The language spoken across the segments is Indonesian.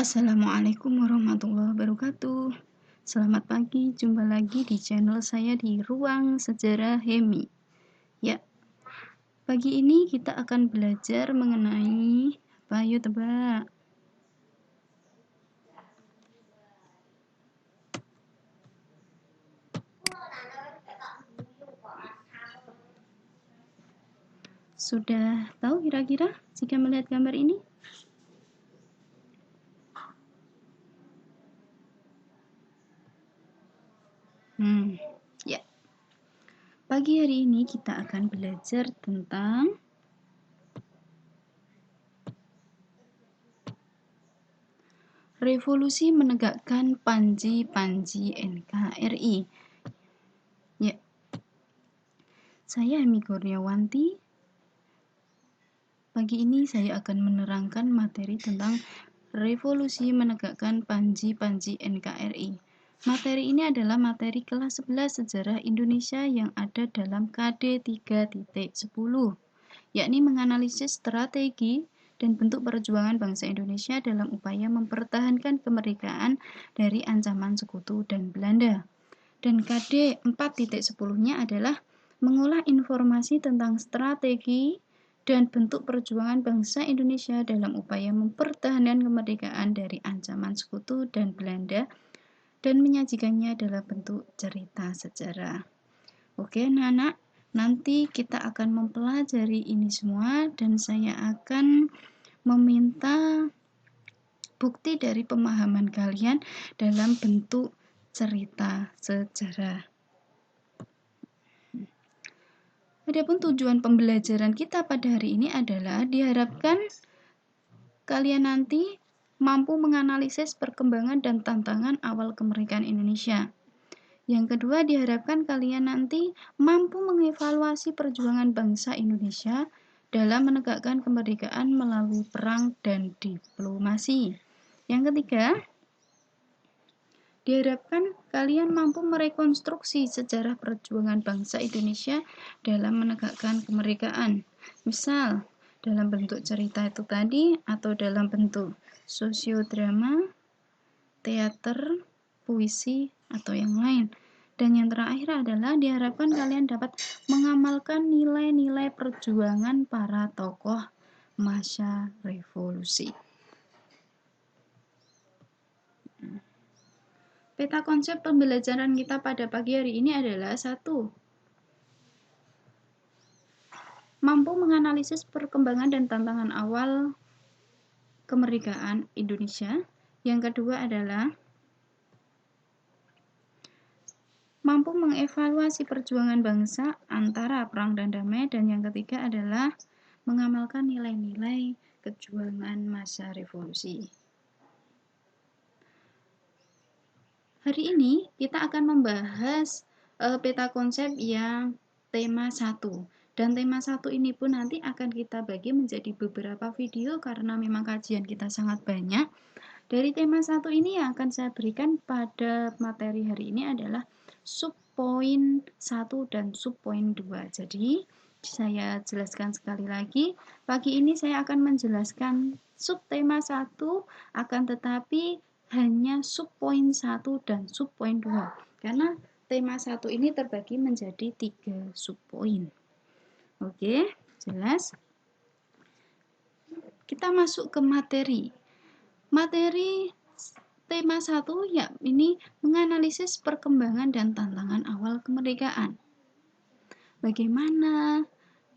Assalamualaikum warahmatullahi wabarakatuh. Selamat pagi, jumpa lagi di channel saya di Ruang Sejarah Hemi. Ya, pagi ini kita akan belajar mengenai apa? Ayo tebak. Sudah tahu kira-kira jika melihat gambar ini? Ya. Pagi hari ini kita akan belajar tentang revolusi menegakkan Panji NKRI. Ya. Saya Hemi Kurniawanti. Pagi ini saya akan menerangkan materi tentang revolusi menegakkan Panji NKRI. Materi ini adalah materi kelas 11 Sejarah Indonesia yang ada dalam KD 3.10, yakni menganalisis strategi dan bentuk perjuangan bangsa Indonesia dalam upaya mempertahankan kemerdekaan dari ancaman sekutu dan Belanda. Dan KD 4.10-nya adalah mengolah informasi tentang strategi dan bentuk perjuangan bangsa Indonesia dalam upaya mempertahankan kemerdekaan dari ancaman sekutu dan Belanda dan menyajikannya dalam bentuk cerita sejarah. Oke, anak-anak, nanti kita akan mempelajari ini semua dan saya akan meminta bukti dari pemahaman kalian dalam bentuk cerita sejarah. Adapun tujuan pembelajaran kita pada hari ini adalah diharapkan kalian nanti mampu menganalisis perkembangan dan tantangan awal kemerdekaan Indonesia. Yang kedua, diharapkan kalian nanti mampu mengevaluasi perjuangan bangsa Indonesia dalam menegakkan kemerdekaan melalui perang dan diplomasi. Yang ketiga, diharapkan kalian mampu merekonstruksi sejarah perjuangan bangsa Indonesia dalam menegakkan kemerdekaan. Misal, dalam bentuk cerita itu tadi atau dalam bentuk sosiodrama, teater, puisi, atau yang lain. Dan yang terakhir adalah diharapkan kalian dapat mengamalkan nilai-nilai perjuangan para tokoh masa revolusi. Peta konsep pembelajaran kita pada pagi hari ini adalah 1. Mampu menganalisis perkembangan dan tantangan awal kemerdekaan Indonesia. Yang kedua adalah mampu mengevaluasi perjuangan bangsa antara perang dan damai. Dan yang ketiga adalah mengamalkan nilai-nilai kejuangan masa revolusi. Hari ini kita akan membahas peta konsep yang tema 1. Dan tema 1 ini pun nanti akan kita bagi menjadi beberapa video karena memang kajian kita sangat banyak. Dari tema 1 ini yang akan saya berikan pada materi hari ini adalah subpoin 1 dan subpoin 2. Jadi, saya jelaskan sekali lagi. Pagi ini saya akan menjelaskan subtema 1, akan tetapi hanya subpoin 1 dan subpoin 2. Karena tema 1 ini terbagi menjadi 3 subpoin. Oke, jelas? Kita masuk ke materi. Materi tema 1 ya ini menganalisis perkembangan dan tantangan awal kemerdekaan. Bagaimana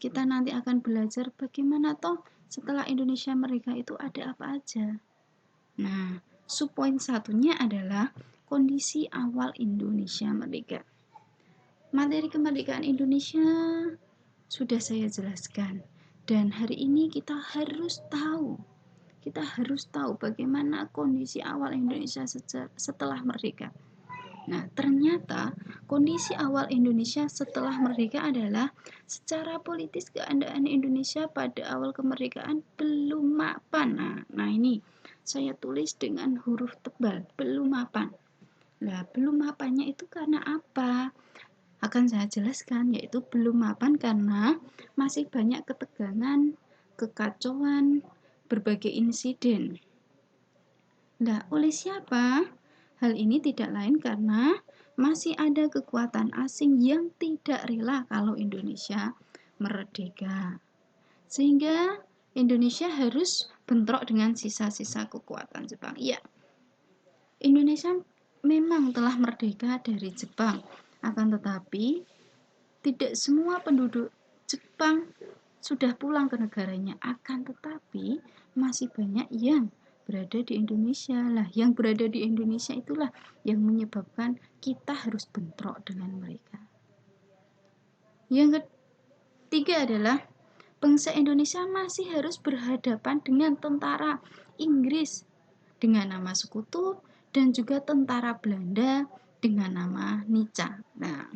kita nanti akan belajar bagaimana toh setelah Indonesia merdeka itu ada apa aja. Nah, subpoin satunya adalah kondisi awal Indonesia merdeka. Materi kemerdekaan Indonesia sudah saya jelaskan dan hari ini kita harus tahu bagaimana kondisi awal Indonesia setelah merdeka. Nah, ternyata kondisi awal Indonesia setelah merdeka adalah secara politis keadaan Indonesia pada awal kemerdekaan belum mapan. Nah ini saya tulis dengan huruf tebal, belum mapan. Nah, belum mapannya itu karena apa? Akan saya jelaskan, yaitu belum mapan karena masih banyak ketegangan, kekacauan, berbagai insiden. Nah, oleh siapa? Hal ini tidak lain karena masih ada kekuatan asing yang tidak rela kalau Indonesia merdeka. Sehingga Indonesia harus bentrok dengan sisa-sisa kekuatan Jepang. Ya, Indonesia memang telah merdeka dari Jepang, akan tetapi tidak semua penduduk Jepang sudah pulang ke negaranya, akan tetapi masih banyak yang berada di Indonesia. Lah, yang berada di Indonesia itulah yang menyebabkan kita harus bentrok dengan mereka. Yang ketiga adalah bangsa Indonesia masih harus berhadapan dengan tentara Inggris dengan nama sekutu dan juga tentara Belanda dengan nama Nica. Nah,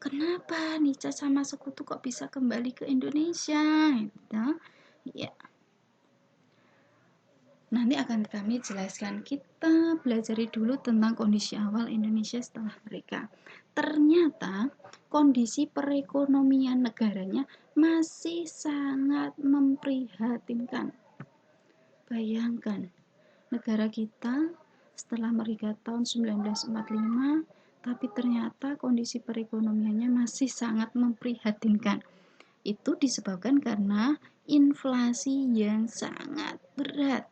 kenapa Nica sama sekutu kok bisa kembali ke Indonesia? Gitu. Ya, nanti akan kami jelaskan. Kita pelajari dulu tentang kondisi awal Indonesia setelah mereka. Ternyata kondisi perekonomian negaranya masih sangat memprihatinkan. Bayangkan, negara kita setelah merdeka tahun 1945, tapi ternyata kondisi perekonomiannya masih sangat memprihatinkan. Itu disebabkan karena inflasi yang sangat berat.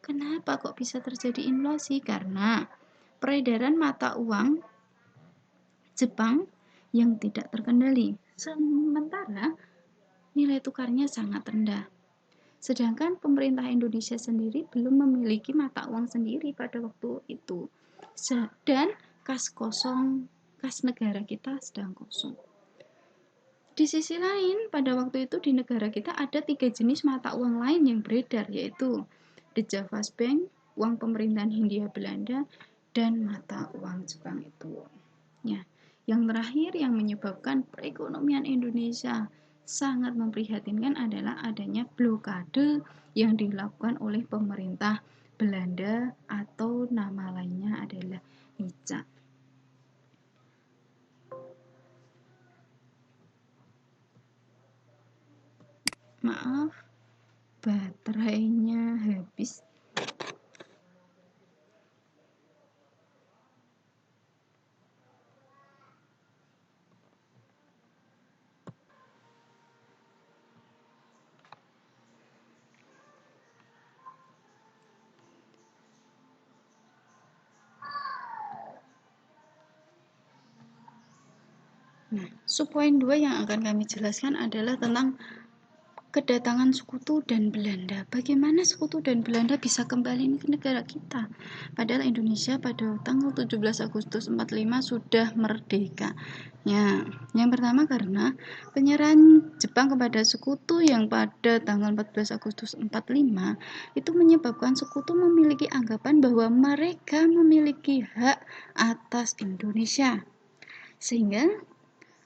Kenapa kok bisa terjadi inflasi? Karena peredaran mata uang Jepang yang tidak terkendali. Sementara nilai tukarnya sangat rendah. Sedangkan pemerintah Indonesia sendiri belum memiliki mata uang sendiri pada waktu itu. Dan kas negara kita sedang kosong. Di sisi lain, pada waktu itu di negara kita ada 3 jenis mata uang lain yang beredar, yaitu The Java's Bank, uang pemerintahan Hindia Belanda, dan mata uang Jepang itu. Ya, yang terakhir yang menyebabkan perekonomian Indonesia sangat memprihatinkan adalah adanya blokade yang dilakukan oleh pemerintah Belanda atau nama lainnya adalah Nica. Maaf, baterainya habis. Nah, subpoin 2 yang akan kami jelaskan adalah tentang kedatangan sekutu dan Belanda. Bagaimana sekutu dan Belanda bisa kembali ke negara kita? Padahal Indonesia pada tanggal 17 Agustus 45 sudah merdeka. Ya, yang pertama karena penyerahan Jepang kepada sekutu yang pada tanggal 14 Agustus 45 itu menyebabkan sekutu memiliki anggapan bahwa mereka memiliki hak atas Indonesia. Sehingga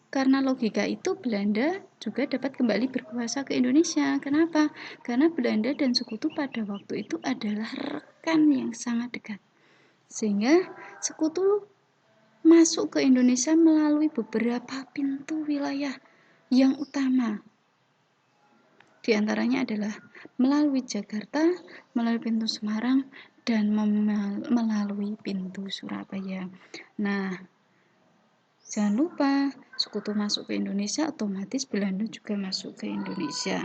karena logika itu Belanda juga dapat kembali berkuasa ke Indonesia. Kenapa? Karena Belanda dan sekutu pada waktu itu adalah rekan yang sangat dekat. Sehingga sekutu masuk ke Indonesia melalui beberapa pintu wilayah yang utama. Di antaranya adalah melalui Jakarta, melalui pintu Semarang, dan melalui pintu Surabaya. Nah, jangan lupa, sekutu masuk ke Indonesia, otomatis Belanda juga masuk ke Indonesia.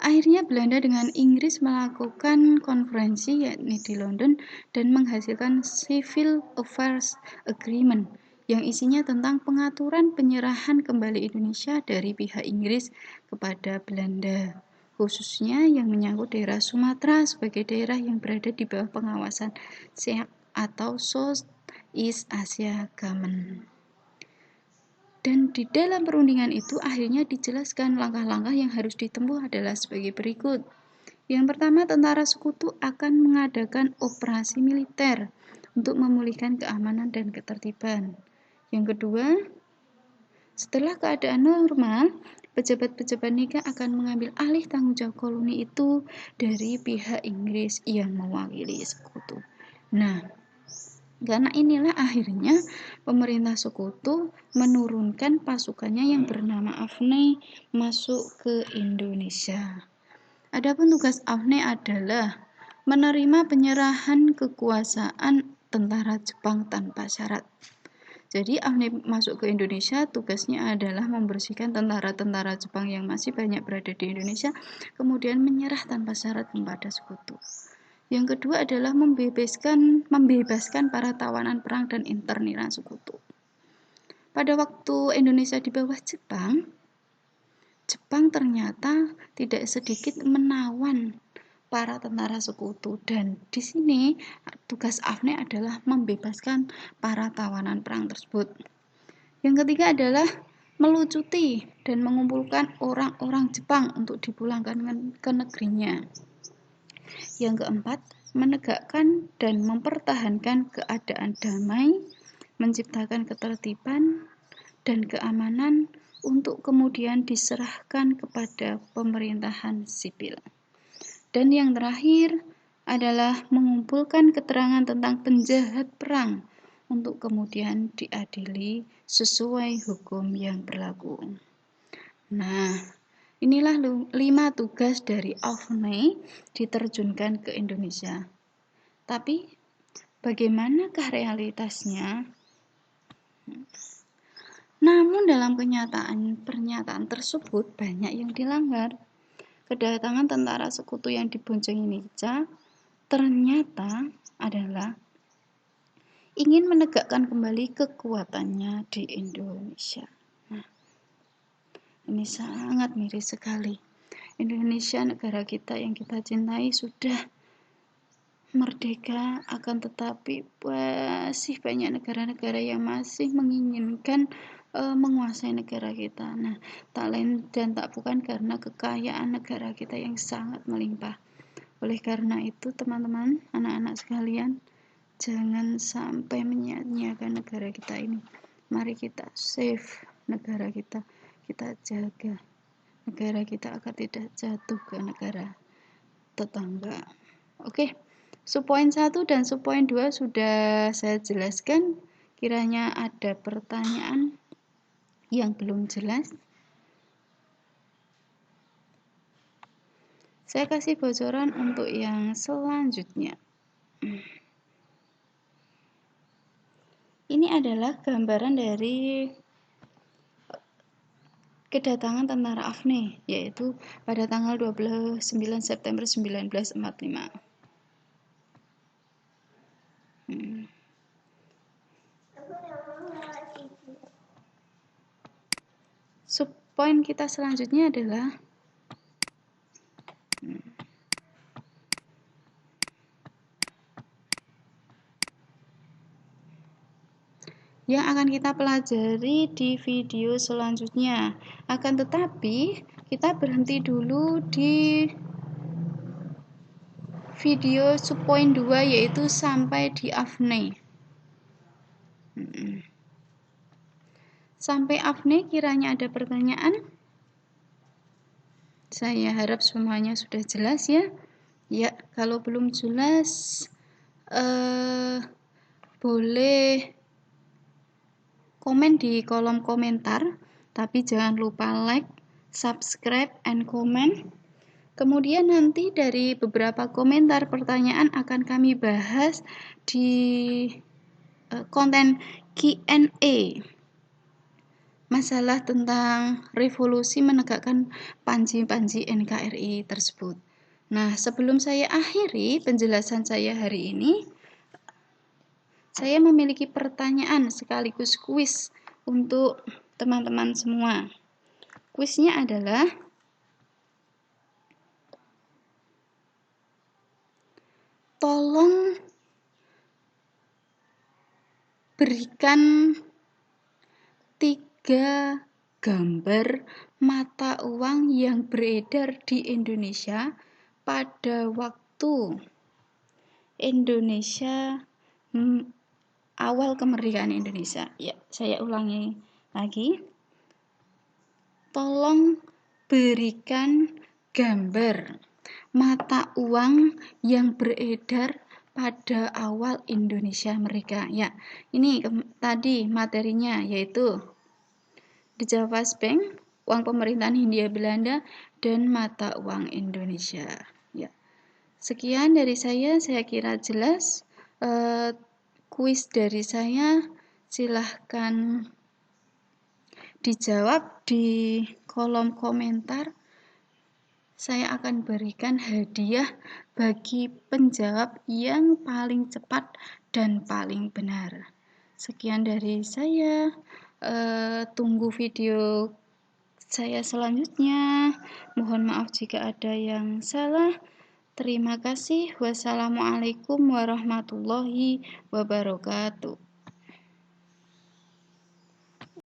Akhirnya Belanda dengan Inggris melakukan konferensi yakni di London dan menghasilkan Civil Affairs Agreement yang isinya tentang pengaturan penyerahan kembali Indonesia dari pihak Inggris kepada Belanda, khususnya yang menyangkut daerah Sumatera sebagai daerah yang berada di bawah pengawasan SEAC atau South East Asia Government. Dan di dalam perundingan itu akhirnya dijelaskan langkah-langkah yang harus ditempuh adalah sebagai berikut. Yang pertama, tentara sekutu akan mengadakan operasi militer untuk memulihkan keamanan dan ketertiban. Yang kedua, setelah keadaan normal, pejabat-pejabat nikah akan mengambil alih tanggung jawab koloni itu dari pihak Inggris yang mewakili sekutu. Nah, karena inilah akhirnya pemerintah sekutu menurunkan pasukannya yang bernama AFNI masuk ke Indonesia. Adapun tugas AFNE adalah menerima penyerahan kekuasaan tentara Jepang tanpa syarat. Jadi AFNE masuk ke Indonesia, tugasnya adalah membersihkan tentara-tentara Jepang yang masih banyak berada di Indonesia, kemudian menyerah tanpa syarat kepada sekutu. Yang kedua adalah membebaskan para tawanan perang dan interniran sekutu. Pada waktu Indonesia di bawah Jepang ternyata tidak sedikit menawan para tentara sekutu, dan di sini tugas AFNE adalah membebaskan para tawanan perang tersebut. Yang ketiga adalah melucuti dan mengumpulkan orang-orang Jepang untuk dipulangkan ke negerinya. Yang keempat, menegakkan dan mempertahankan keadaan damai, menciptakan ketertiban dan keamanan untuk kemudian diserahkan kepada pemerintahan sipil. Dan yang terakhir adalah mengumpulkan keterangan tentang penjahat perang untuk kemudian diadili sesuai hukum yang berlaku. Nah, inilah 5 tugas dari AFNE diterjunkan ke Indonesia. Tapi bagaimanakah realitasnya? Namun dalam pernyataan tersebut banyak yang dilanggar. Kedatangan tentara sekutu yang diboncengi Nica ternyata adalah ingin menegakkan kembali kekuatannya di Indonesia. Nah, ini sangat miris sekali. Indonesia, negara kita yang kita cintai, sudah merdeka, akan tetapi masih banyak negara-negara yang masih menginginkan menguasai negara kita. Nah, tak lain dan tak bukan karena kekayaan negara kita yang sangat melimpah. Oleh karena itu, teman-teman, anak-anak sekalian, jangan sampai menyia-nyiakan negara kita ini. Mari kita save negara kita jaga negara kita agar tidak jatuh ke negara tetangga. Oke, subpoin 1 dan subpoin 2 sudah saya jelaskan. Kiranya ada pertanyaan yang belum jelas. Saya kasih bocoran untuk yang selanjutnya. Ini adalah gambaran dari kedatangan tentara AFNE, yaitu pada tanggal 29 September 1945. Subpoin kita selanjutnya adalah yang akan kita pelajari di video selanjutnya. Akan tetapi, kita berhenti dulu di video subpoin 2, yaitu sampai di AFNE. Sampai AFNE, kiranya ada pertanyaan? Saya harap semuanya sudah jelas ya. Ya, kalau belum jelas, boleh komen di kolom komentar, tapi jangan lupa like, subscribe, and comment. Kemudian nanti dari beberapa komentar pertanyaan akan kami bahas di konten Q&A. Masalah tentang revolusi menegakkan panji-panji NKRI tersebut. Nah, sebelum saya akhiri penjelasan saya hari ini, saya memiliki pertanyaan sekaligus kuis untuk teman-teman semua. Kuisnya adalah, tolong berikan 3 gambar mata uang yang beredar di Indonesia pada waktu Indonesia awal kemerdekaan Indonesia. Ya, saya ulangi lagi. Tolong berikan gambar mata uang yang beredar pada awal Indonesia merdeka. Ya, ini tadi materinya, yaitu The Java Bank, uang pemerintahan Hindia Belanda, dan mata uang Indonesia. Ya. Sekian dari saya kira jelas. Kuis dari saya silahkan dijawab di kolom komentar. Saya akan berikan hadiah bagi penjawab yang paling cepat dan paling benar. Sekian dari saya. Tunggu video saya selanjutnya. Mohon maaf jika ada yang salah. Terima kasih. Wassalamualaikum warahmatullahi wabarakatuh.